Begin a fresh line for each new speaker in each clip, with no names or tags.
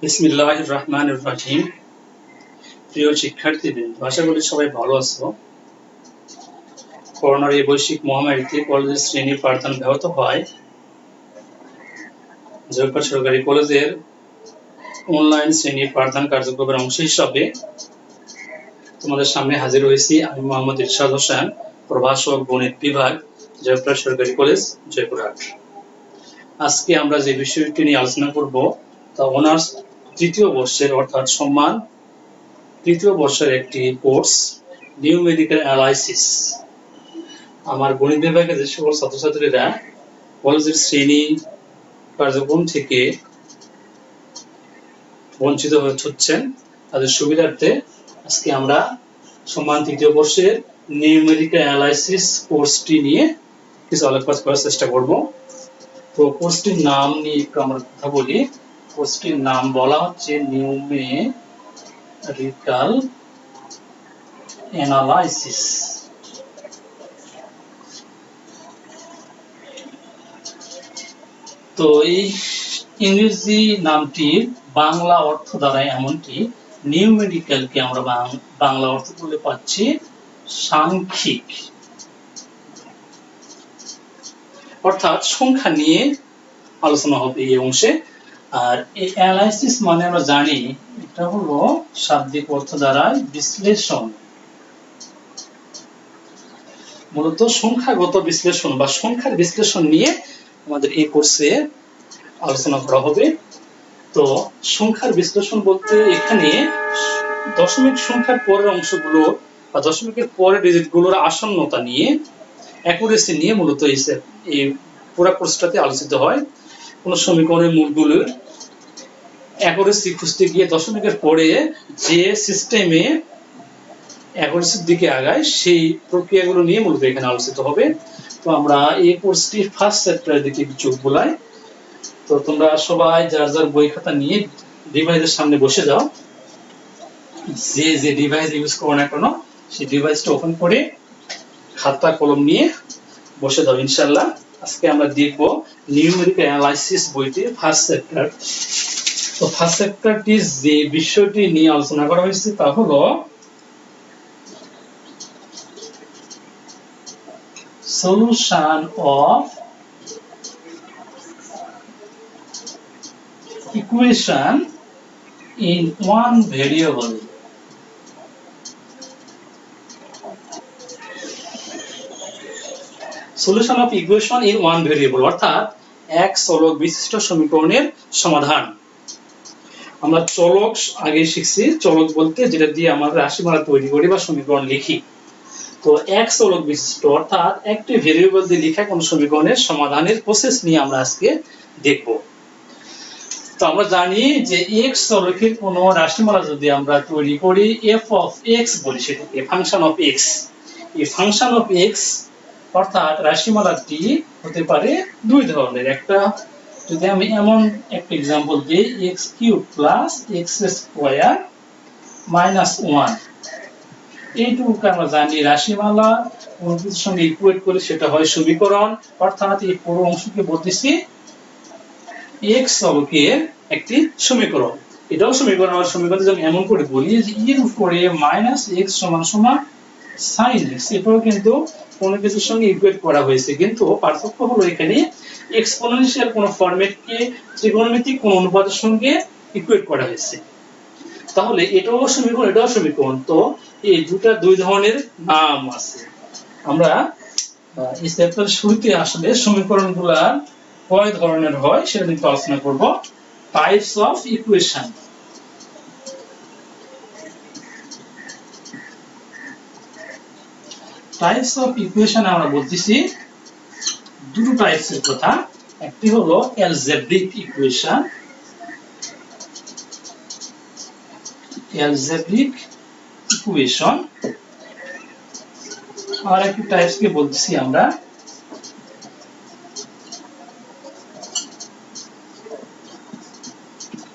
বিসমিল্লাহির রহমানির রহিম। প্রিয় শিক্ষার্থীবৃন্দ, আশা করি সবাই ভালো আছো। করোনার এই বৈশ্বিক মহামারীতে কলেজের শ্রেণী পাঠদান ব্যাহত হয়। জয়পুর সরকারি কলেজের অনলাইন শ্রেণী পাঠদান কার্যক্রমের অংশ হিসাবে তোমাদের সামনে হাজির হয়েছি আমি মোহাম্মদ ইরশাদ হোসেন, প্রভাষক গণিত বিভাগ, জয়পুর সরকারি কলেজ, জয়পুরহাট। আজকে আমরা যে বিষয়টি নিয়ে আলোচনা করব তা অনার্স তৃতীয় বর্ষের অর্থাৎ সম্মান তৃতীয় বর্ষের একটি কোর্স, নিউমেরিক্যাল অ্যানালাইসিস। আমার গণিত বিভাগের যে সকল ছাত্রছাত্রীরা কলেজের শ্রেণী কার্যক্রম থেকে বঞ্চিত হচ্ছেন, তাদের সুবিধার্থে আজকে আমরা সম্মান তৃতীয় বর্ষের নিউমেরিক্যাল অ্যানালাইসিস কোর্সটি নিয়ে কিছু আলোকপাত করার চেষ্টা করব। তো কোর্সটির নাম নিয়ে একটু আমরা কথা বলি। কোর্সটির নাম বলা হচ্ছে নিউমেরিক্যাল অ্যানালাইসিস। তো এই ইংরেজি নামটির বাংলা অর্থ দ্বারাই এমনটি, নিউমেরিক্যালকে আমরা বাংলা অর্থ বলে পাচ্ছি সাংখ্যিক, অর্থাৎ সংখ্যা নিয়ে আলোচনা হবে এই অংশে। আর এই অ্যানালাইসিস মানে আমরা জানি এটা হলো শাব্দিক অর্থ দ্বারাই বিশ্লেষণ, মূলত সংখ্যাগত বিশ্লেষণ বা সংখ্যার বিশ্লেষণ নিয়ে আমাদের এই কোর্সে আলোচনা করা হবে। তো সংখ্যার বিশ্লেষণ বলতে এখানে দশমিক সংখ্যার পরের অংশগুলো বা দশমিকের পরের ডিজিটগুলোর আসন্নতা নিয়ে, অ্যাকুরেসি নিয়ে মূলত এই পুরো কোর্সটাতে আলোচিত হয়। কোন সমীকরণের মূলগুলোর অ্যাকুরেসি খুঁজতে গিয়ে দশমিকের পরে যে সিস্টেমে অ্যাকুরেসির দিকে আগায় সেই প্রক্রিয়াগুলো নিয়ে মূলত এখানে আলোচিত হবে। তো আমরা এই কোর্সটির ফার্স্ট চ্যাপ্টারের দিকে চোখ বোলাই। তো তোমরা সবাই যার যার বই খাতা নিয়ে ডিভাইসের সামনে বসে যাও, যে যে ডিভাইস ইউজ করো না কেন সেই ডিভাইসটা ওপেন করে খাতা কলম নিয়ে বসে দাও। ইনশাআল্লাহ আজকে আমরা দেখব নিউমেরিক্যাল অ্যানালাইসিস বইটির ফার্স্ট চ্যাপ্টার। তো ফার্স্ট চ্যাপ্টারটি যে বিষয়টি নিয়ে আলোচনা করা হয়েছে তা হলো solution of equation in one variable. Solution of equation in one variable অর্থাৎ এক চলক বিশিষ্ট সমীকরণের সমাধান। আমরা চলক আগে শিখছি, চলক বলতে যেটা দিয়ে আমরা রাশিমালা তৈরি করি বা সমীকরণ লিখি। তো এক চলক বিশিষ্ট অর্থাৎ একটি ভেরিয়েবল দিয়ে লেখা কোন সমীকরণের সমাধানের প্রসেস নিয়ে আমরা আজকে দেখব। তো আমরা জানি যে x চলকের কোন রাশিমালা যদি আমরা তৈরি করি f of x বলি, সেটাকে ফাংশন অফ x। এই ফাংশন অফ x অর্থাৎ রাশিমালাটি হতে পারে দুই ধরনের। একটা যদি আমি এমন একটা एग्जांपल দিই x³ + x² - 1, এইটুকু আমরা জানি রাশিমালা কোন কিছুর সঙ্গে ইকুয়েট করে সেটা হয় সমীকরণ। অর্থাৎ এই পুরো অংশকে বলতেছি x চলকের একটি সমীকরণ। এটাও সমীকরণ। আর সমীকরণ যদি এমন করে বলি যে এর উপরে -x = sin x, এটাও কিন্তু কোন কিছুর সঙ্গে ইকুয়েট করা হয়েছে, কিন্তু পার্থক্য হলো এখানে এক্সপোনেনশিয়াল কোন ফরম্যাটকে ত্রিকোণমিতিক কোন অনুপাতের সঙ্গে ইকুয়েট করা হয়েছে। তাহলে এটাও সমীকরণ, এটাও সমীকরণ। তো এই দুই ধরনের নাম আছে। আমরা এই চ্যাপ্টারের শুরুতে আসলে সমীকরণগুলা কয় ধরনের হয় সেটা নিয়ে আলোচনা করব। Types of equation. Types of equation আমরা বলতেছি দুটো টাইপসের কথা। একটি হলো অ্যালজেব্রিক ইকুয়েশন, আর একটি টাইপসকে বলতেছি আমরা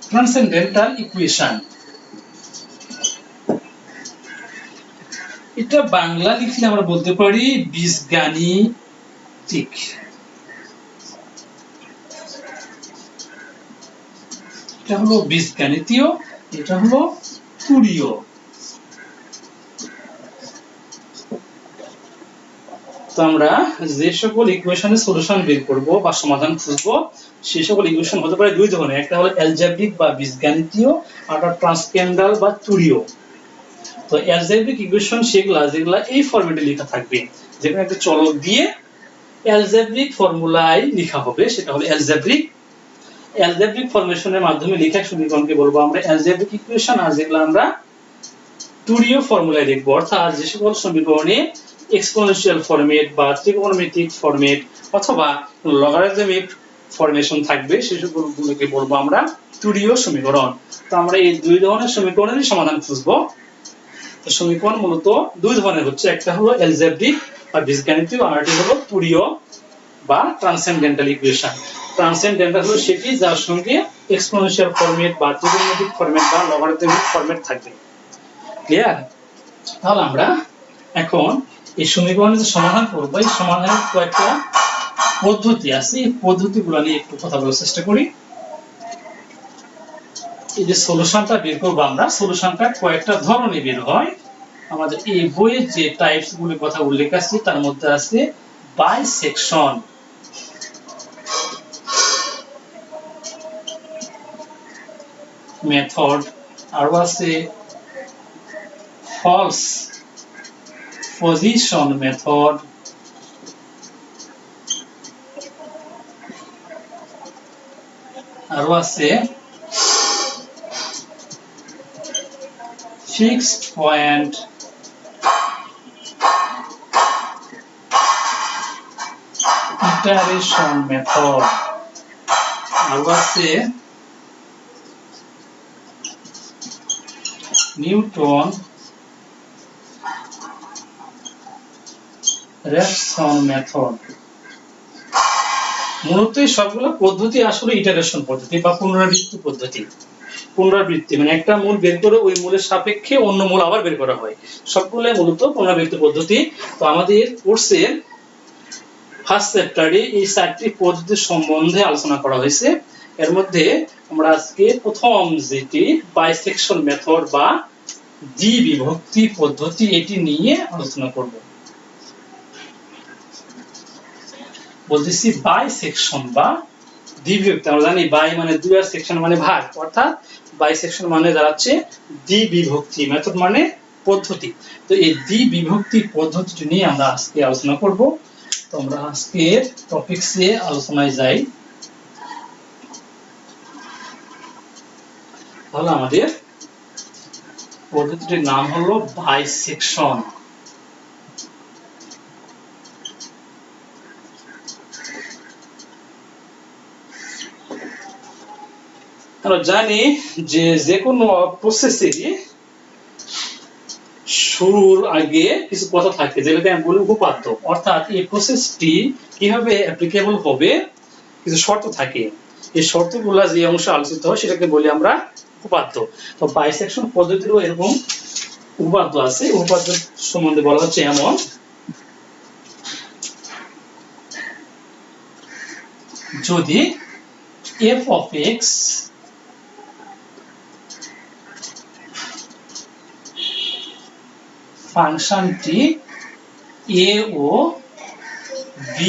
ট্রান্সেন্ডেন্টাল ইকুয়েশন। এটা বাংলা লিখলে আমরা বলতে পারি বীজগাণিতিক। একটা হলো বীজগাণিতীয়, এটা হলো তুরীয়। তো আমরা যে সকল ইকুয়েশনের সলিউশন বের করব বা সমাধান খুঁজব, সেই সকল ইকুয়েশন হতে পারে দুই ধরনের, একটা হলো অ্যালজেব্রিক বা বীজগাণিতীয়, আর একটা ট্রান্সকেন্ডাল বা তুরীয়। তো অ্যালজেব্রিক ইকুয়েশন যেগুলা এই ফরম্যাটে লেখা থাকবে, যেখানে একটা চলক দিয়ে অ্যালজেব্রিক ফর্মুলায় লেখা হবে, সেটা হলো অ্যালজেব্রিক। অ্যালজেব্রিক ফরমেশনের মাধ্যমে লেখা সমীকরণকে বলবো আমরা অ্যালজেব্রিক ইকুয়েশন, আর যেগুলো আমরা তুরীয় ফর্মুলায় লিখব, অর্থাৎ যে সকল সমীকরণে এক্সপোনেনশিয়াল ফরম্যাট বা ত্রিকোণমিতিক ফরম্যাট অথবা লগারিদমিক ফরমেশন থাকবে, সেই সকলগুলোকে বলবো আমরা তুরীয় সমীকরণ। তো আমরা এই দুই ধরনের সমীকরণের সমাধান খুঁজবো। তো সমীকরণ মূলত দুই ধরনের হচ্ছে, একটা হলো অ্যালজেব্রিক বা বীজগাণিতীয়, আর একটা হলো তুরীয় বা ট্রান্সেন্ডেন্টাল ইকুয়েশন। ট্রান্সেন্ডেন্টাল হলো সেটি যার সঙ্গে এক্সপোনেনশিয়াল ফরম্যাট বা ত্রিকোণমিতিক ফরম্যাট বা লগারিদমিক ফরম্যাট থাকবে। ক্লিয়ার? তাহলে আমরা এখন এই সমীকরণের সমাধান করব। এই সমাধানের কয়েকটা পদ্ধতি আছে, এই পদ্ধতিগুলো নিয়ে একটু কথা বলার চেষ্টা করি। এই যে সলিউশনটা বের করব আমরা, সলিউশনটা কয়েকটা ধরনে বের হয়। আমাদের এই বইয়ের যে টাইপস গুলো কথা উল্লেখ আছে, তার মধ্যে আছে বাইসেকশন, মেথড, আরো আছে ফলস পজিশন মেথড, আরো আছে ফিক্সড পয়েন্ট, ইটারেশন মেথড, আরো আছে নিউটন রেফসন মেথড। মূলত এই সবগুলো পদ্ধতি আসলে ইটারেশন পদ্ধতি বা পুনরাবৃত্তি পদ্ধতি। পুনরাবৃত্তি মানে একটা মূল বের করে ওই মূলের সাপেক্ষে অন্য মূল আবার বের করা হয়, সবগুলো মূলত পুনরাবৃত্তি পদ্ধতি। তো আমাদের কোর্সের ফার্স্ট চ্যাপ্টারে এই চারটি পদ্ধতি সম্বন্ধে আলোচনা করা হয়েছে। এর মধ্যে আমরা আজকে প্রথম যেটি বাইসেকশন মেথড বা দ্বিবিভক্তি পদ্ধতি, এটি নিয়ে আলোচনা করব। বলতেছি বাইসেকশন বা দ্বিবিভক্তি। আমরা জানি বাই মানে দুই আর সেকশন মানে ভাগ, অর্থাৎ বাইসেকশন মানে দাঁড়াচ্ছে দ্বিবিভক্তি, মেথড মানে পদ্ধতি। তো এই দ্বিবিভক্তি পদ্ধতিটি নিয়ে আমরা আজকে আলোচনা করব। তো আমরা আজকের টপিকসে আলোচনায় যাই। তাহলে আমাদের পদ্ধতিটির নাম হলো বাইসেকশন। আমরা জানি যে কোনো প্রসেসেরই শুরুর আগে কিছু কথা থাকে, যেটাকে আমি বলি উপপাদ্য। অর্থাৎ এই প্রসেসটি কিভাবে অ্যাপ্লিকেবল হবে কিছু শর্ত থাকে, এই শর্তগুলো যে অংশ আলোচিত হয় সেটাকে বলি আমরা উপপাদ্য। তো বাইসেকশন পদ্ধতিরও এরকম উপপাদ্য আছে। উপপাদ্য সম্বন্ধে বলা হচ্ছে এমন, যদি f of x ফাংশনটি a ও b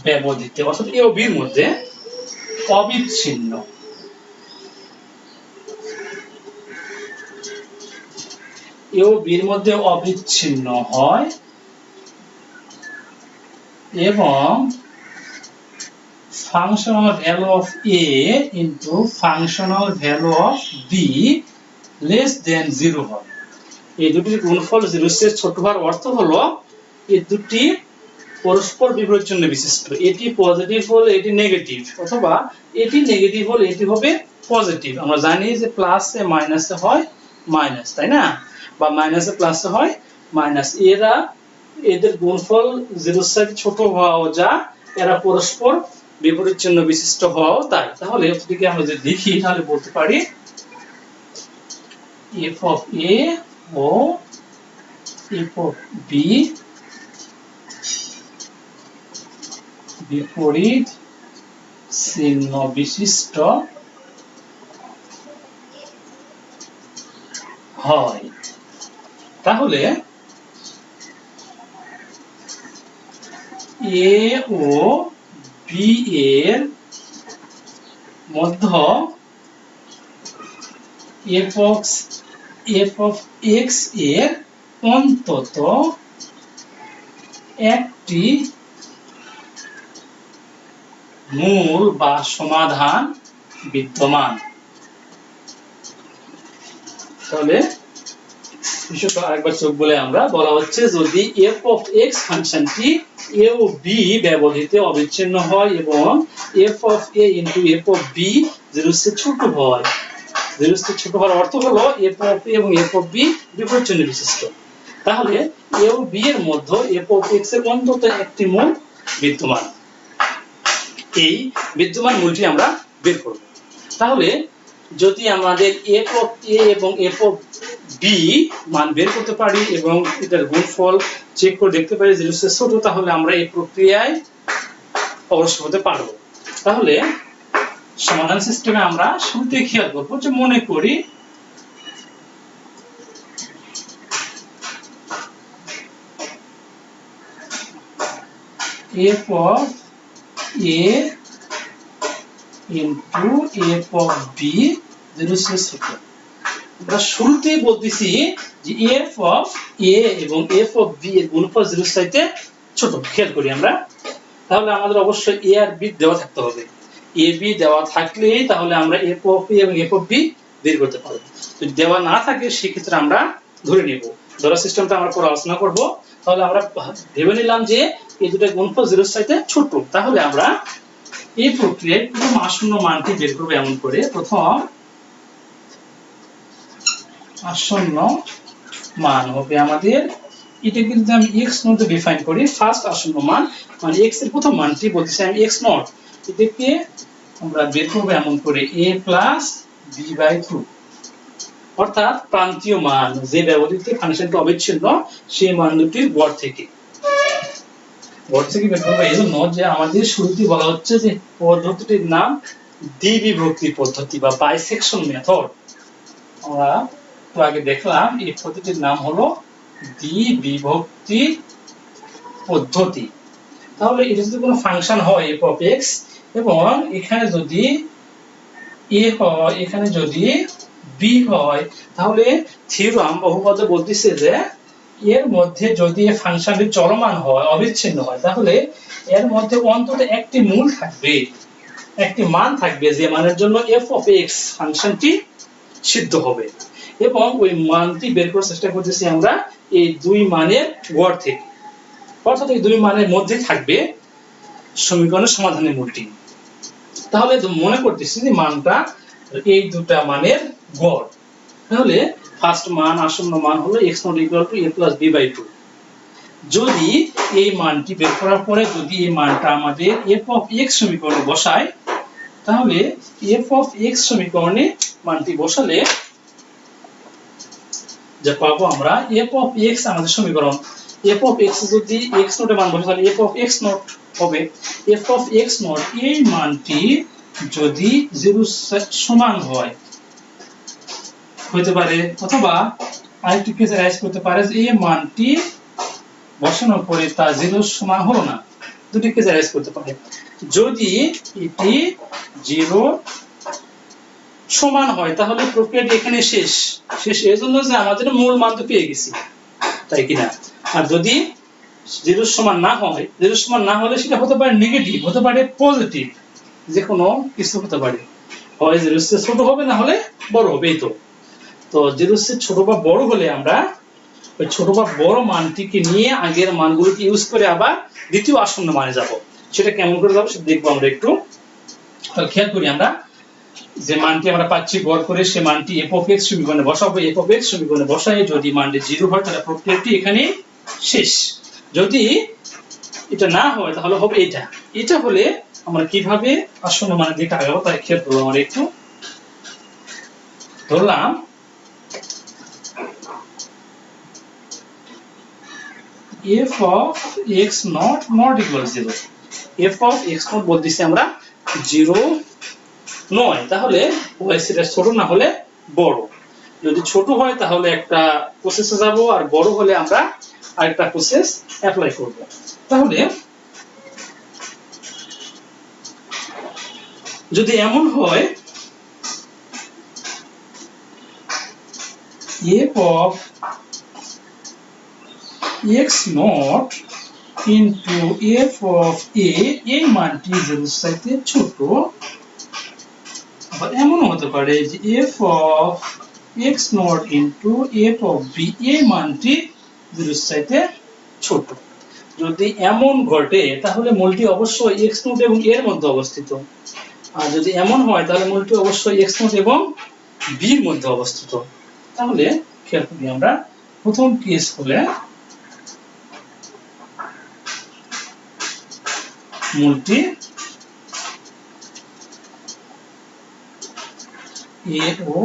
ব্যবধিত, অর্থাৎ a ও b এর মধ্যে অবিচ্ছিন্ন, a ও b এর মধ্যে অবিচ্ছিন্ন হয় এবং functional value of a into functional value of b less than 0 হয়। এই দুটির গুণফল 0 এর ছোট হওয়ার অর্থ হলো এই দুটি পরস্পর বিপরীতচিহ্ন বিশিষ্ট, এটি পজিটিভ হলে এটি নেগেটিভ, অথবা এটি নেগেটিভ হলে এটি হবে পজিটিভ। আমরা জানি যে প্লাসে মাইনাসে হয় মাইনাস, তাই না? বা মাইনাসে প্লাসে হয় মাইনাস। এদের গুণফল 0 এর থেকে ছোট হওয়াও যা, এরা পরস্পর বিপরীতচিহ্ন বিশিষ্ট হওয়াও তাই। তাহলে এটিকে আমরা যদি দেখি তাহলে বলতে পারি f of a O f of b বিপরীত চিহ্ন বিশিষ্ট হয়। তাহলে এ ও বি এর মধ্য এফ অফ এক্স এর অন্তত একটি মূল বা সমাধান বিদ্যমান। তাহলে বিষয়টা আরেকবার চোখ বলে আমরা বলা হচ্ছে যদি এফ অফ এক্স ফাংশনটি এ ও বি ব্যবধিতে অবিচ্ছিন্ন হয় এবং F of A into F of B জিরোর চেয়ে ছোট হয়। জিরোর চেয়ে ছোট হওয়ার অর্থ হলো এফ অফ এ এবং এফ অফ বি বিপরীত চিহ্ন বিশিষ্ট। তাহলে এ ও বি এর মধ্যে এফ অফ এক্স এর অন্তত একটি মূল বিদ্যমান। এই বিদ্যমান মূলটি আমরা বের করব। তাহলে যদি আমাদের এফ অফ এ এবং এফ অফ বি মান বের করতে পারি এবং এটার গুণফল চেক করে দেখতে পারি যে ছোট, তাহলে আমরা এই প্রক্রিয়ায় অগ্রসর হতে পারবো। তাহলে সমাধান সিস্টেমে আমরা শুরুতে খেয়াল করবো যে মনে করি F of A into F of B জিরোর চেয়ে ছোট। আমরা শুরুতেই বলতেছি যে এফ অফ এ এবং এফ অফ বি এর গুণফল জিরোর চাইতে ছোট। খেয়াল করি আমরা, তাহলে আমাদের অবশ্যই এ আর বি দেওয়া থাকতে হবে। এ বি দেওয়া থাকলেই তাহলে আমরা এফ অফ এ এবং এফ অফ বি বের করতে পারবো। যদি দেওয়া না থাকে সেক্ষেত্রে আমরা ধরে নেব। ধরার সিস্টেমটা আমরা পরে আলোচনা করব। তাহলে আমরা ভেবে নিলাম যে এই দুটো গুণফল জিরোর চাইতে ছোট। তাহলে আমরা এই প্রক্রিয়ায় প্রথম আসন্ন মানটি বের করব এমন করে। প্রথম আসন্ন মান হবে আমাদের, এটাকে যদি আমি এক্স নট ডিফাইন করি, ফার্স্ট আসন্ন মান মানে এক্স এর প্রথম মানটি বলতেছি আমি এক্স নট, এটাকে আমরা বের করব এমন করে a প্লাস b বাই 2, অর্থাৎ প্রান্তীয় মান যে ব্যবধিতে ফাংশনটি অবিচ্ছিন্ন সেই মান দুটির গড় থেকে বের করব। এই জন্য যে আমাদের শুরুতে বলা হচ্ছে যে পদ্ধতিটির নাম দ্বিবিভক্তি পদ্ধতি বা বাইসেকশন মেথড। আমরা তো আগে দেখলাম এই পদ্ধতির নাম হলো দ্বিবিভক্তি পদ্ধতি। তাহলে এটা যদি কোনো ফাংশন হয় f of x এবং এখানে যদি a হয় এখানে যদি b হয়, তাহলে থিওরাম বহুপদ বলতেছে যে এর মধ্যে যদি ফাংশনটি চলমান হয় অবিচ্ছিন্ন হয় তাহলে এর মধ্যে অন্তত একটি মূল থাকবে, একটি মান থাকবে যে মানের জন্য f of x ফাংশনটি সিদ্ধ হবে এবং ওই মানটি বের করার চেষ্টা করতেছি আমরা এই দুই মানের গড় থেকে, অর্থাৎ এই দুই মানের মধ্যে থাকবে সমীকরণের সমাধানের মূলটি। তাহলে মনে করতেছি যে মানটা এই দুটা মানের গড়। তাহলে ফার্স্ট মান আসন্ন মান হলো x not equal to a plus b by 2। যদি এই মানটি বের করার পরে যদি এই মানটা আমাদের f of x সমীকরণে বসায়, তাহলে f of x সমীকরণে মানটি বসালে যা পাবো আমরা f of x আমাদের সমীকরণ, f of x যদি x not এর মান বসে তাহলে f of x not হবে। f of x not এই মানটি যদি 0 সমান হয় হতে পারে, অথবা আরেকটি কেস রাইজ করতে পারে যে এই মানটি বসানোর পরে তা 0 সমান হলো না। দুটি কেস রাইজ করতে পারে। যদি এটি 0 সমান হয় তাহলে প্রক্রিয়াটি এখানে শেষ এর জন্য যে আমাদের মূল মান তো পেয়ে গেছি, তাই কিনা। আর যদি 0 সমান না হয়, 0 সমান না হলে সেটা হতে পারে নেগেটিভ, হতে পারে পজিটিভ, যে কোনো কিছু হতে পারে, হয় 0 এর ছোট হবে না হলে বড় হবে। এই তো 0 এর ছোট বা বড় হলে আমরা ওই ছোট বা বড় মানটিকে নিয়ে আগের মানগুলোকে ইউজ করে আবার দ্বিতীয় আসন্ন মানে যাব। সেটা কেমন করে যাব সেটা দেখবো আমরা একটু। খেয়াল করি আমরা যে মানটি আমরা পাচ্ছি গড় করে সে মানটি f of x সমীকরণে বসাবো। f of x সমীকরণে বসাই যদি মানটি 0 হয় তাহলে প্রক্রিয়াটি এখানে শেষ। যদি এটা না হয় তাহলে হবে এটা হলে আমরা কিভাবে আসন্ন মানের দিকে আগাবো তাই খেয়াল করবো। আমরা একটু ধরলাম f of x not equal to 0, F of X not বলতেছি আমরা 0 নয়, তাহলে ওয়াই সেটা ছোট না হলে বড়। যদি ছোট হয় তাহলে একটা প্রসেসে যাব, আর বড় হলে আমরা আরেকটা প্রসেস অ্যাপ্লাই করব। তাহলে যদি এমন হয় F of X not into F of A, এই মানটি 0 চাইতে ছোট। আবার এমন হতে পারে যে F of X not into F of B, এই মানটি 0 চাইতে ছোট। যদি এমন ঘটে তাহলে মূলটি অবশ্যই এক্স নট এবং এর মধ্যে অবস্থিত, আর যদি এমন হয় তাহলে মূলটি অবশ্যই এক্স নট এবং বির মধ্যে অবস্থিত। তাহলে খেয়াল করি আমরা, প্রথম কেস হলে মূলটি এ ও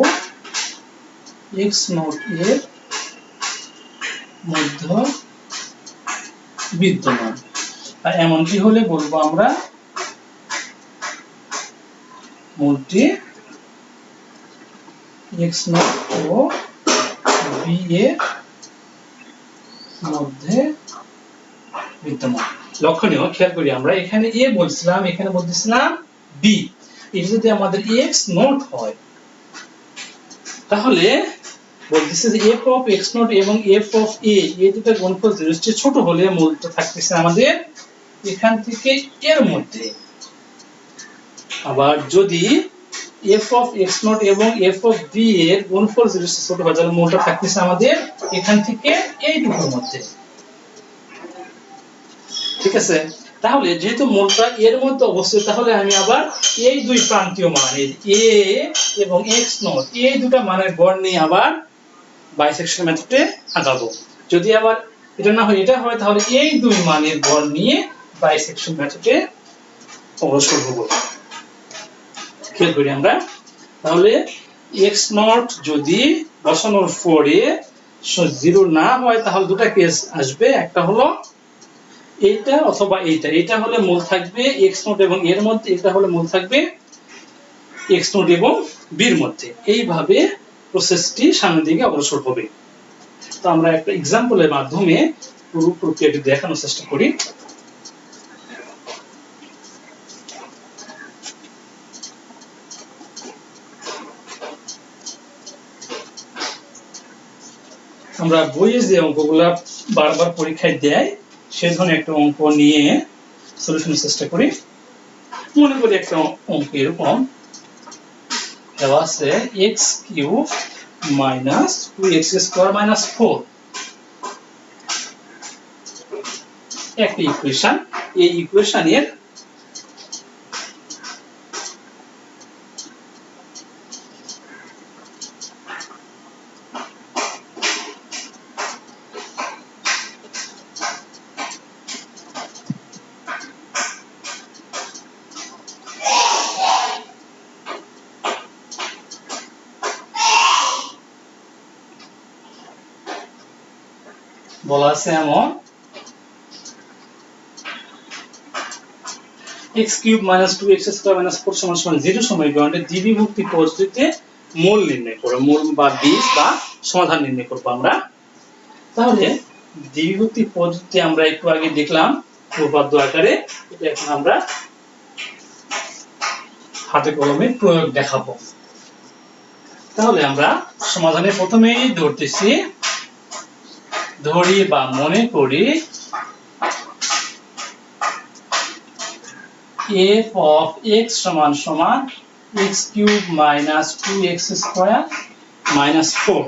এক্স নট এর মধ্যে বিদ্যমান, আর এমনটি হলে বলবো আমরা মূলটি এক্স নট ও বি এর মধ্যে বিদ্যমান। লক্ষণীয়, খেয়াল করি আমরা, এখানে এ বলছিলাম, এখানে বলতেছিলাম বি। এটা যদি আমাদের এক্স নট হয় তাহলে বলতেছে যে এফ অফ এক্স নট এবং এফ অফ এ, এই দুটো গুণফল 0 চেয়ে ছোট হলে মূলটা থাকতেছে আমাদের এখান থেকে এর মধ্যে। আবার যদি এফ অফ এক্স নট এবং এফ অফ বি এর গুণফল 0 চেয়ে ছোট হয় তাহলে মূলটা থাকতেছে আমাদের এখান থেকে এইটুকুর মধ্যে। ঠিক আছে, তাহলে যেহেতু মূলটা এর মধ্যে অবস্থিত, তাহলে আমি আবার এই দুই প্রান্তীয় মান এ এবং এক্স নট, এই দুটো মানের গড় নিয়ে আবার বাইসেকশন মেথডে আগাবো। যদি আবার এটা না হয় এটা হয় তাহলে এই দুই মানের গড় নিয়ে বাইসেকশন মেথডে অগ্রসর হব। খেয়াল করি আমরা, তাহলে এক্স নট যদি বসানোর পরে 0 না হয় তাহলে দুটো কেস আসবে, একটা হলো এইটা অথবা এইটা। এটা হলে মূল থাকবে এক্স নট এবং এর মধ্যে, এটা হলে মূল থাকবে এক্স নট এবং বির মধ্যে। এইভাবে প্রসেসটি সামনের দিকে অগ্রসর হবে। তো আমরা একটা এক্সাম্পলের মাধ্যমে পুরো প্রক্রিয়াটি দেখানোর চেষ্টা করি। আমরা বইয়ে যে অঙ্কগুলা বারবার পরীক্ষায় দেয় সে ধরনের একটা অঙ্ক নিয়ে সলিউশনের চেষ্টা করি। মনে করি একটা অঙ্ক এরকম দেওয়া আছে x cube minus 2x square minus 4, একটা ইকুয়েশন। এই ইকুয়েশনের বলা আছে এমন x cube minus 2x square minus 4 সমান সমান 0 সমীকরণে দ্বিবিভক্তি পদ্ধতিতে মূল নির্ণয় করব, মূল বা বীজ বা সমাধান নির্ণয় করব আমরা। তাহলে দ্বিবিভক্তি পদ্ধতি আমরা একটু আগে দেখলাম উপপাদ্য আকারে, এটা এখন আমরা হাতে কলমে প্রয়োগ দেখাবো। তাহলে আমরা সমাধানে প্রথমেই ধরি বা মনে করি f of x সমান সমান x cube minus 2x square minus 4।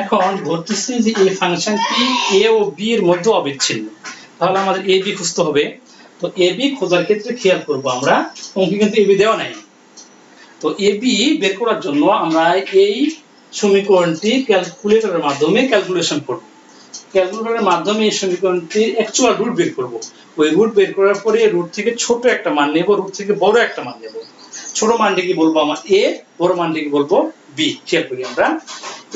এখন ধরতেছি যে এই ফাংশনটি a ও b এর মধ্যে অবিচ্ছিন্ন, তাহলে আমাদের a b খুঁজতে হবে। তো a b খোঁজার ক্ষেত্রে খেয়াল করব আমরা, অঙ্কে কিন্তু a b দেওয়া নাই। তো a b বের করার জন্য আমরা এই সমীকরণটি ক্যালকুলেটরের মাধ্যমে ক্যালকুলেশন করব। ক্যালকুলেটরের মাধ্যমে এই সমীকরণটির অ্যাকচুয়াল রুট বের করব। ওই রুট বের করার পরে রুট থেকে ছোট একটা মান নেব, রুট থেকে বড় একটা মান নেব। ছোট মানটিকে বলবো আমার a, বড় মানটিকে বলবো b। খেয়াল করি আমরা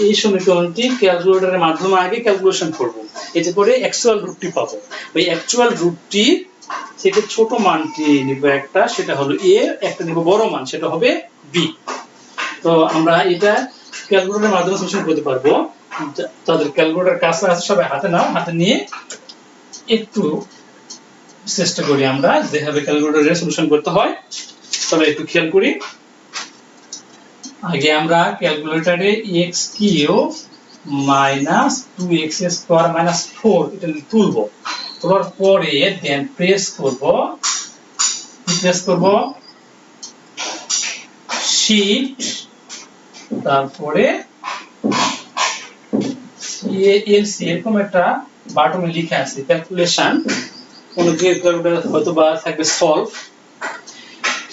এই সমীকরণটি ক্যালকুলেটরের মাধ্যমে আগে ক্যালকুলেশন করব, এতে করে অ্যাকচুয়াল রুটটি পাবো। ওই অ্যাকচুয়াল রুটটি থেকে ছোট মানটি নিব একটা, সেটা হলো a, একটা নিব বড় মান, সেটা হবে b। তো আমরা এটা ক্যালকুলেটরের মাধ্যমে সলিউশন করতে পারবো। তাদের ক্যালকুলেটর কাছে আছে, সবাই হাতে নাও, হাতে নিয়ে একটু চেষ্টা করি আমরা যেভাবে ক্যালকুলেটরে সলিউশন করতে হয়। তবে একটু খেয়াল করি, আগে আমরা ক্যালকুলেটরে x cube minus 2x square minus 4 এটা তুলবো। তোলার পরে দেন প্রেস করব শিফট, তারপরে এলসি এরকম একটা বাটনে লেখা আছে ক্যালকুলেশন, কোন যে ক্যালকুলেটর হয়তো বা থাকবে সলভ,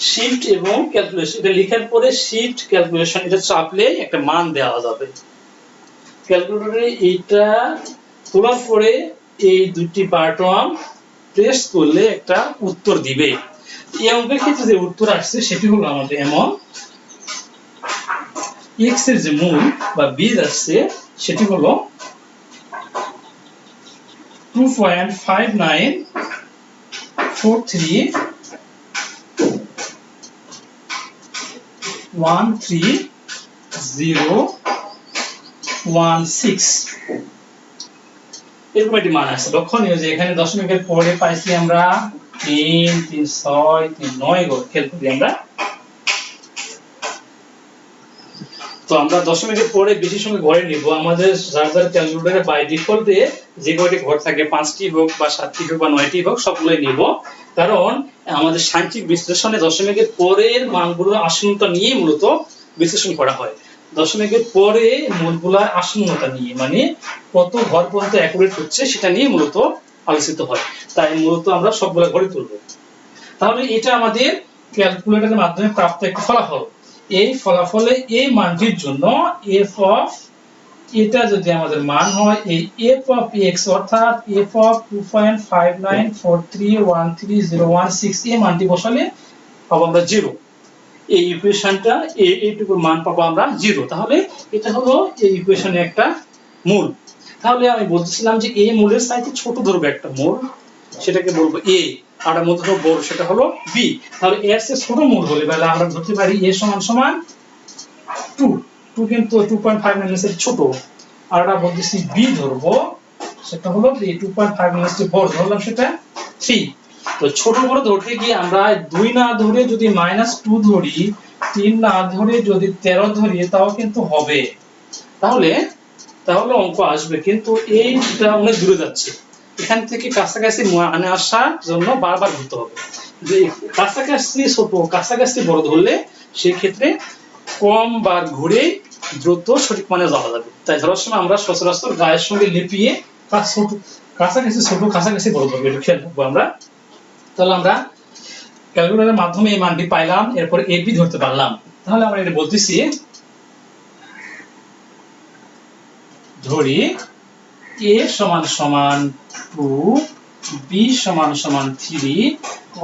শিফট এবং ক্যালকুলেশন এটা লেখার পরে শিফট ক্যালকুলেশন এটা চাপলে একটা মান দেওয়া যাবে ক্যালকুলেটরে। এইটা তোলার পরে এই দুটি বাটন প্রেস করলে একটা উত্তর দিবে। এই অঙ্কের ক্ষেত্রে যে উত্তর আসছে সেটি হলো আমাদের এমন, x এর যে মূল বা বীজ আসছে সেটি হলো 2.5943131016 এরকম একটি মান আসছে। লক্ষণীয় যে এখানে দশমিকের পরে পাইছি আমরা 3 3 6 3 9 গড়। খেয়াল করি আমরা, তো আমরা দশমিকের পরে বেশি সংখ্যা ঘরে নিব। আমাদের যার যার ক্যালকুলেটরে বাই ডিফল্ট যে কয়টি ঘর থাকে 5টি হোক বা 7টি হোক বা 9টি হোক সবগুলোই নিব, কারণ আমাদের সাংখ্যিক বিশ্লেষণে দশমিকের পরের মানগুলোর আসন্নতা নিয়ে মূলত বিশ্লেষণ করা হয়। দশমিকের পরে মূলগুলোর আসন্নতা নিয়ে, মানে কত ঘর পর্যন্ত অ্যাকুরেট হচ্ছে সেটা নিয়ে মূলত আলোচিত হয়। তাই মূলত আমরা সবগুলো ঘরে তুলব। তাহলে এটা আমাদের ক্যালকুলেটরের মাধ্যমে প্রাপ্ত একটা ফলাফল। এই ফলাফলে এই মানটির জন্য f অফ এটা যদি আমাদের মান হয় এই f অফ x অর্থাৎ f অফ 2.5943131016 এই মানটি বসালে পাবো আমরা 0। এই ইকুয়েশনটা এইটুকুর মান পাবো আমরা 0। তাহলে এটা হলো এই ইকুয়েশনের একটা মূল। তাহলে আমি বলতেছিলাম যে a মূলের চাইতে ছোট ধরবে একটা মূল, সেটাকে বলবো a, আর এর মধ্যে বড় সেটা হলো b। তাহলে এর চেয়ে ছোট মূল হলে তাহলে আমরা ধরতে পারি a সমান সমান 2, 2 কিন্তু 2.59 এর ছোট। আর আমরা বলতেছি b ধরবো, সেটা হলো b 2.59 এর বড় ধরলাম সেটা 3। তো ছোট বড় ধরতে গিয়ে আমরা 2 না ধরে যদি -2 ধরি, 3 না ধরে যদি 13 ধরি তাও কিন্তু হবে। তাহলে অঙ্ক আসবে, কিন্তু এইটা অনেক দূরে যাচ্ছে। এখান থেকে কাছাকাছি মানে আসার জন্য বারবার ঘুরতে হবে। যে কাছাকাছি ছোট কাছাকাছি বড় ধরলে সেই ক্ষেত্রে কম বার ঘুরে দ্রুত সঠিক মানে যাওয়া যাবে। তাই ধরার সময় আমরা সচরাচর গায়ের সঙ্গে লেপিয়ে কাছাকাছি ছোট কাছাকাছি বড় ধরবো, এটা খেয়াল রাখবো আমরা। তাহলে আমরা ক্যালকুলেটরের মাধ্যমে এই মানটি পাইলাম, এরপর ab ধরতে পারলাম। তাহলে আমরা এটা বলতেছি, ধরি a সমান সমান 2, b সমান সমান 3,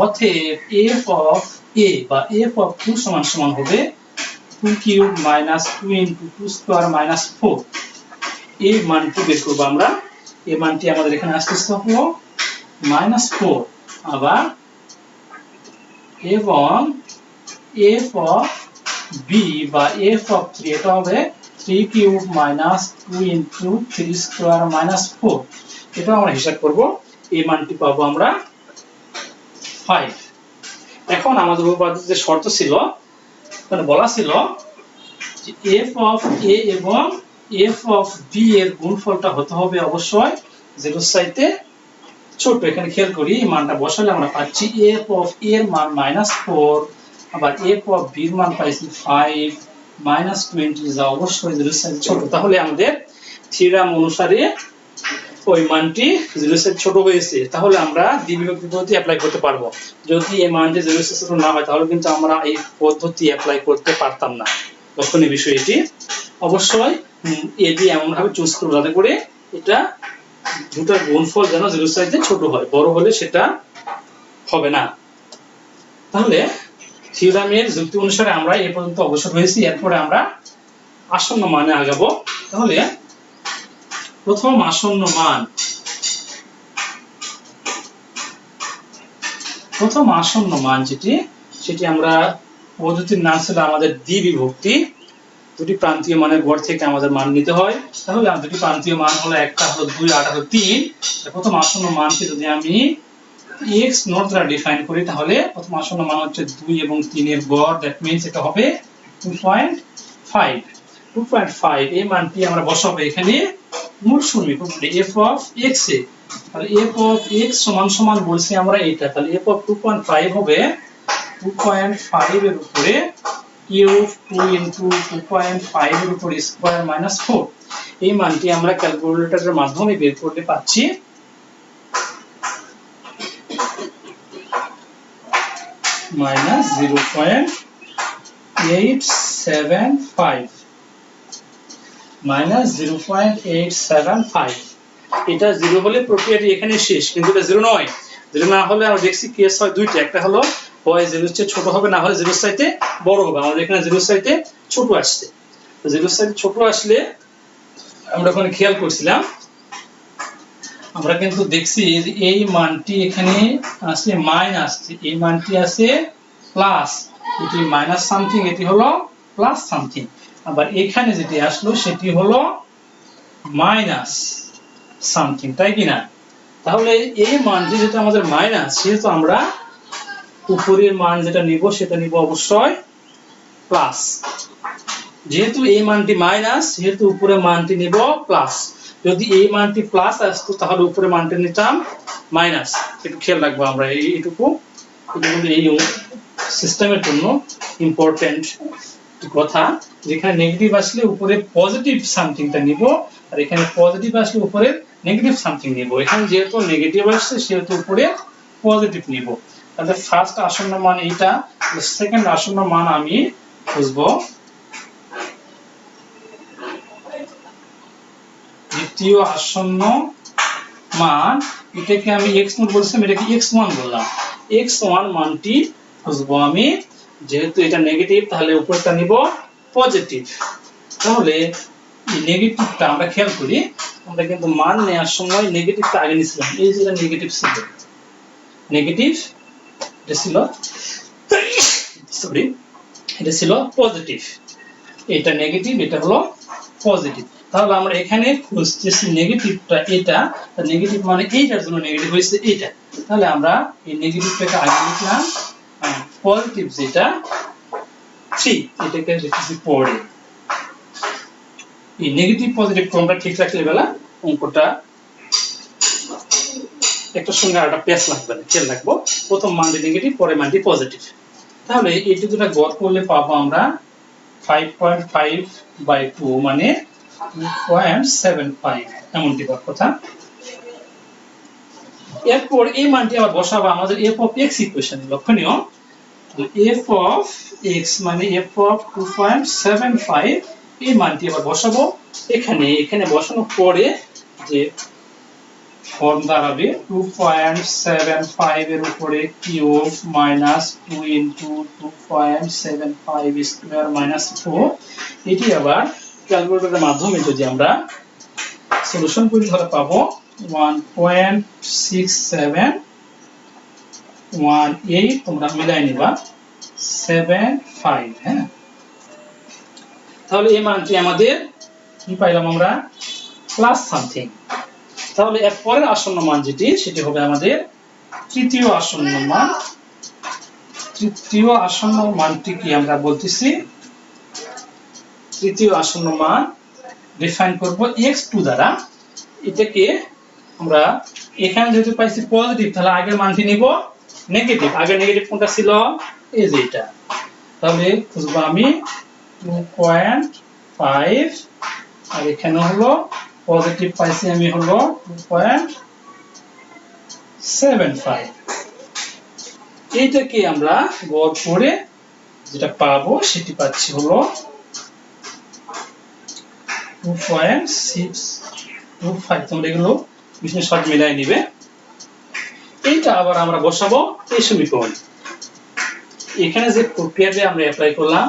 অতএব f অফ a বা f অফ 2 সমান সমান হবে 2 cube minus 2 into 2 square minus 4। এই মানটি বের করব আমরা। এই মানটি আমাদের এখানে আসছে হলো -4। আবার এবং f অফ b বা f অফ 3 এটা হবে 3 cube minus 2 into 3 square minus 4। এটা আমরা হিসাব করব, এই মানটি পাবো আমরা 5। এখন আমাদের উপপাদ্যে যে শর্ত ছিল, মানে বলা ছিল যে f অফ a এবং f অফ b এর গুণফলটা হতে হবে অবশ্যই 0 এর চাইতে ছোট। এখানে খেয়াল করি এই মানটা বসালে আমরা পাচ্ছি f অফ a এর মান -4, আবার f অফ b এর মান পাইছি 5, -20 যা অবশ্যই 0 এর চাইতে ছোট। তাহলে আমাদের থিওরাম অনুসারে ওই মানটি 0 এর চাইতে ছোট হয়েছে। তাহলে আমরা দ্বিবিভক্তি পদ্ধতি অ্যাপ্লাই করতে পারবো। যদি এই মানটি 0 এর চাইতে ছোট না হয় তাহলে কিন্তু আমরা এই পদ্ধতি অ্যাপ্লাই করতে পারতাম না। লক্ষণীয় বিষয় এটি। অবশ্যই এটি এমন ভাবে চুজ করব যাতে করে এটা দুটার গুণফল যেন 0 এর চাইতে ছোট হয়, বড় হলে সেটা হবে না। তাহলে থিওরামের যুক্তি অনুসারে আমরা এই পর্যন্ত অবশ্যই হয়েছি। এরপরে আমরা আসন্ন মানে আগাবো। তাহলে প্রথম আসন্ন মান প্রথম আসন্ন মান যেটি সেটি আমরা পদ্ধতির নাম ছিল আমাদের দ্বিবিভক্তি। দুটি প্রান্তীয় মানের গড় থেকে আমাদের মান নিতে হয়। তাহলে দুটি প্রান্তীয় মান হলো একটা হলো 2 আর হলো 3। প্রথম আসন্ন মানকে যদি আমি x নট দ্বারা ডিফাইন করি তাহলে প্রথম আসন্ন মান হচ্ছে 2 এবং 3 এর গড়, দ্যাট মিন্স এটা হবে 2.5। 2.5 এই মানটি আমরা বসাবো এখানে মূল সমীকরণে f of x এ। তাহলে f of x সমান সমান বলছি আমরা এটা, তাহলে f of 2.5 হবে 2.5 এর উপরে কিউব 2 into 2.5 এর উপর স্কয়ার মাইনাস 4। এই মানটি আমরা ক্যালকুলেটরের মাধ্যমে বের করতে পাচ্ছি minus 0.875 minus 0.875। এটা 0 হলে প্রক্রিয়াটি এখানে শেষ, কিন্তু এটা 0 নয়। 0 না হলে আমরা দেখছি কেস হয় দুইটা, একটা হলো হয় 0 এর চেয়ে ছোট হবে, না হলে 0 এর চাইতে বড় হবে। আমাদের এখানে 0 এর চাইতে ছোট আসছে। তো 0 এর চাইতে ছোট আসলে আমরা ওখানে খেয়াল করছিলাম, আমরা কিন্তু দেখছি যে এই মানটি এখানে আছে মাইনাস, এই মানটি আছে প্লাস, এটি মাইনাস সামথিং, এটি হলো প্লাস সামথিং। আবার এখানে যেটি আসলো সেটি হলো মাইনাস সামথিং, তাই কি না? তাহলে এই মানটি যেটা আমাদের মাইনাস, সেহেতু আমরা উপরের মান যেটা নিব সেটা নিব অবশ্যই প্লাস। যেহেতু এই মানটি মাইনাস সেহেতু উপরের মানটি নিব প্লাস। যদি এই মানটি প্লাস আসতো তাহলে উপরে মানটি নিতাম মাইনাস। একটু খেয়াল রাখবো আমরা এইটুকু, এই সিস্টেমের জন্য ইম্পর্টেন্ট কথা। যেখানে নেগেটিভ আসলে উপরে পজিটিভ সামথিংটা নিব, আর এখানে পজিটিভ আসলে উপরে নেগেটিভ সামথিং নিব। এখানে যেহেতু নেগেটিভ আসছে সেহেতু উপরে পজিটিভ নিব। তাহলে ফার্স্ট আসন্ন মান এইটা, সেকেন্ড আসন্ন মান আমি খুঁজবো দ্বিতীয় আসন্ন মান। এটাকে আমি x0 বলছিলাম, এটাকে x1 বললাম। x1 মানটি খুঁজবো আমি, যেহেতু এটা নেগেটিভ তাহলে উপরটা নিব পজিটিভ। তাহলে এই নেগেটিভটা আমরা খেয়াল করি, আমরা কিন্তু মান নেওয়ার সময় নেগেটিভটা আগে নিছিলাম। এই যে নেগেটিভ ছিল, নেগেটিভ এটা ছিল সরি এটা ছিল পজিটিভ, এটা নেগেটিভ এটা হলো পজিটিভ। তাহলে আমরা এখানে খুঁজতেছি নেগেটিভটা, এটা নেগেটিভ মানে এইটার জন্য নেগেটিভ হয়েছে এটা। তাহলে আমরা এই নেগেটিভটাকে আগে লিখলাম, পজিটিভ যেটা 3 এটাকে লিখেছি পরে। এই নেগেটিভ পজিটিভ ক্রমটা ঠিক রাখলে বেলা অঙ্কটা একটার সঙ্গে আরেকটা প্যাচ লাগবে না, খেয়াল রাখবো। প্রথম মানটি নেগেটিভ, পরে মানটি পজিটিভ। তাহলে এই দুটোটা গড় করলে পাবো আমরা 5.5/2 মানে 2.75 এমনটি কথা। এরপর এই মানটি আবার বসাবো আমাদের f of x ইকুয়েশনে। লক্ষণীয় f of x মানে f of 2.75 এই মানটি আবার বসাবো এখানে। এখানে বসানোর পরে যে ফর্ম দাঁড়াবে 2.75 এর উপরে cube minus 2 into 2.75 square minus 4। এটি আবার ক্যালকুলেটরের মাধ্যমে যদি আমরা সলিউশন করি তাহলে পাবো 1.6718, তোমরা মিলাই নিবা 75। হ্যাঁ, তাহলে এই মানটি আমাদের কি পাইলাম আমরা প্লাস সামথিং। তাহলে এর পরের আসন্ন মান যেটি সেটি হবে আমাদের তৃতীয় আসন্ন মান। তৃতীয় আসন্ন মানটি কি আমরা বলতেছি, তৃতীয় আসন্ন মান ডিফাইন করব x2 দ্বারা। এটাকে আমরা এখানে যেহেতু পাইছি পজিটিভ তাহলে আগের মানটি নিব নেগেটিভ। আগের নেগেটিভ কোনটা ছিল, এই যে এটা। তাহলে খুঁজব আমি 2.5 আর এখানে হলো পজিটিভ পাইছি আমি হলো 2.75। এইটাকে আমরা গড় করে যেটা পাবো সেটি পাচ্ছি হলো 2.625। তোমরা এগুলো বিশেষ শর্ট মিলাই নিবে। এইটা আবার আমরা বসাবো এই সমীকরণ। এখানে যে প্রক্রিয়াটা আমরা অ্যাপ্লাই করলাম,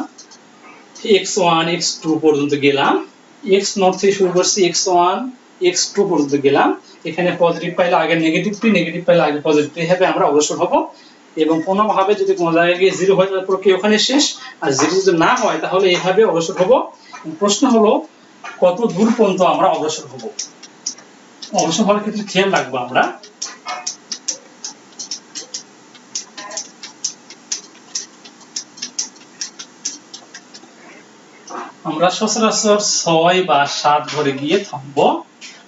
x1 x2 পর্যন্ত গেলাম, x0 থেকে শুরু করছি x1 x2 পর্যন্ত গেলাম। এখানে পজিটিভ পাইলে আগে নেগেটিভটি, নেগেটিভ পাইলে আগে পজিটিভ, এইভাবে আমরা অগ্রসর হব। এবং কোনোভাবে যদি কোনো জায়গায় গিয়ে জিরো হয় তাহলে প্রক্রিয়া ওখানে শেষ, আর জিরো যদি না হয় তাহলে এইভাবে অগ্রসর হব। প্রশ্ন হলো কত দূর পর্যন্ত আমরা অগ্রসর হব। অগ্রসর হওয়ার ক্ষেত্রে খেয়াল রাখবো আমরা সচরাচর 6 বা 7 ঘরে গিয়ে থামবো।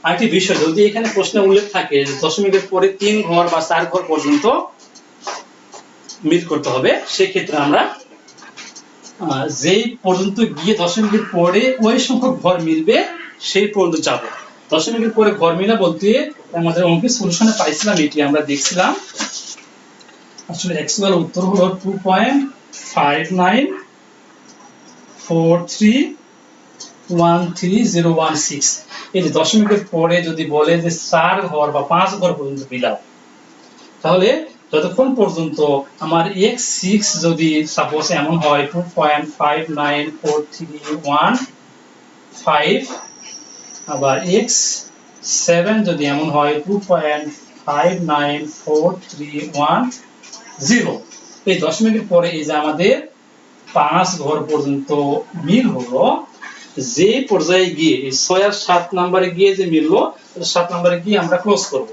আরেকটি বিষয়, যদি এখানে প্রশ্নে উল্লেখ থাকে দশমিকের পরে 3 ঘর বা 4 ঘর পর্যন্ত মিল করতে হবে, সেক্ষেত্রে আমরা যেই পর্যন্ত গিয়ে দশমিকের পরে ওই সংখ্যক ঘর মিলবে সেই পর্যন্ত যাব। দশমিকের পরে ঘর মিলা বলতে আমাদের অঙ্কের সলিউশনে পাইছিলাম, এটি আমরা দেখছিলাম। আসলে অ্যাকচুয়াল উত্তর হলো 2.594313016। এই যে দশমিকের পরে যদি বলে যে 4 ঘর বা 5 ঘর পর্যন্ত মিলাও, তাহলে যতক্ষণ পর্যন্ত আমার x6 যদি সাপোজ এমন হয় 2.594315, আবার x7 যদি এমন হয় 2.594310, এই দশমিকের পরে এই যে আমাদের 5 ঘর পর্যন্ত মিল হলো, যে পর্যায়ে গিয়ে এই 6 আর 7 নম্বরে গিয়ে যে মিললো, 7 নম্বরে গিয়ে আমরা ক্লোজ করব।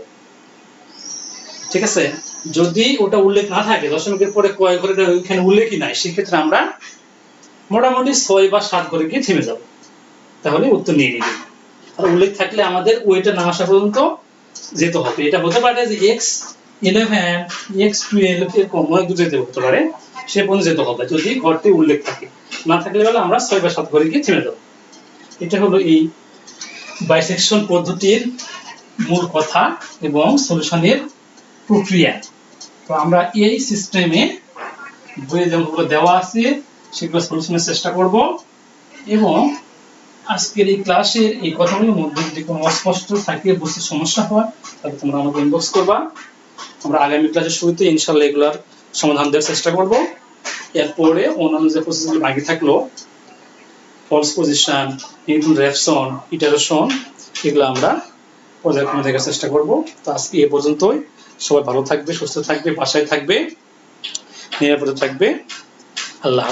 ঠিক আছে, যদি ওটা উল্লেখ না থাকে দশমিকের পরে কয় ঘরে ওইখানে উল্লেখই নাই, সেক্ষেত্রে আমরা মোটামুটি 6 বা 7 ঘরে গিয়ে থেমে যাব, তাহলে উত্তর নিয়ে নিবে। আর উল্লেখ থাকলে আমাদের ওইটা না আসা পর্যন্ত যেতে হবে। এটা হতে পারে যে x11 x12 এরকম অনেক দূর যেতে হতে পারে, সে পর্যন্ত যেতে হবে যদি ঘরটি উল্লেখ থাকে। না থাকলে বলে আমরা 6 বা 7 ঘরে গিয়ে থেমে যাব। এটা হলো এই বাইসেকশন পদ্ধতির মূল কথা এবং সলিউশনের প্রক্রিয়া। তো আমরা এই সিস্টেমে বইয়ে যেগুলো দেওয়া আছে সেগুলো সলিউশনের চেষ্টা করব, এবং আজকের এই ক্লাসের এই কথাগুলোর মধ্যে যদি কোনো অস্পষ্ট থাকে, বুঝতে সমস্যা হয়, তাহলে তোমরা আমাকে ইনবক্স করবা। আমরা আগামী ক্লাসের শুরুতে ইনশাআল্লাহ এগুলোর সমাধান দেওয়ার চেষ্টা করব। এরপরে অন্যান্য যে প্রসেসগুলো বাকি থাকলো, ফলস পজিশন, নিউটন রেফসন, ইটারেশন, এগুলো আমরা পর্যায়ক্রমে দেখার চেষ্টা করব। তো আজকে এ পর্যন্তই। সবাই ভালো থাকবে, সুস্থ থাকবে, বাসায় থাকবে, নিরাপদে থাকবে। আল্লাহ।